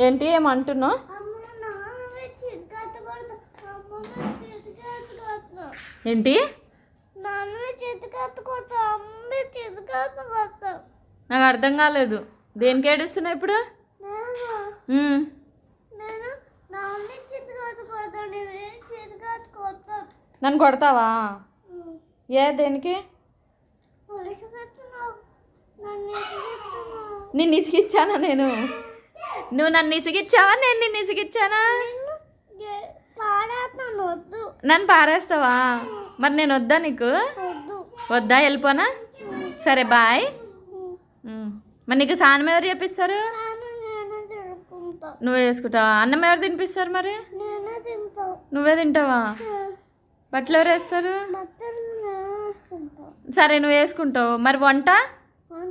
ఏంటి ఏమంటున్నావు? ఏంటి నాకు అర్థం కాలేదు. దేనికి ఏడుస్తున్నావు ఇప్పుడు? నన్ను కొడతావా? ఏ దేనికి? నిన్ను ఇసిగిచ్చానా నేను? నువ్వు నన్ను ఇసిగిచ్చావా? నేను నిన్ను ఇసిగిచ్చానా? నన్ను పారేస్తావా? మరి నేను వద్దా నీకు? వద్దా? వెళ్ళిపోనా? సరే బాయ్. మరి నీకు స్నానం ఎవరు చేపిస్తారు? నువ్వే చేసుకుంటావా? అన్నం ఎవరు తినిపిస్తారు? మరి నువ్వే తింటావా? బట్టలు ఎవరు వేస్తారు? సరే నువ్వు వేసుకుంటావు. మరి వంట?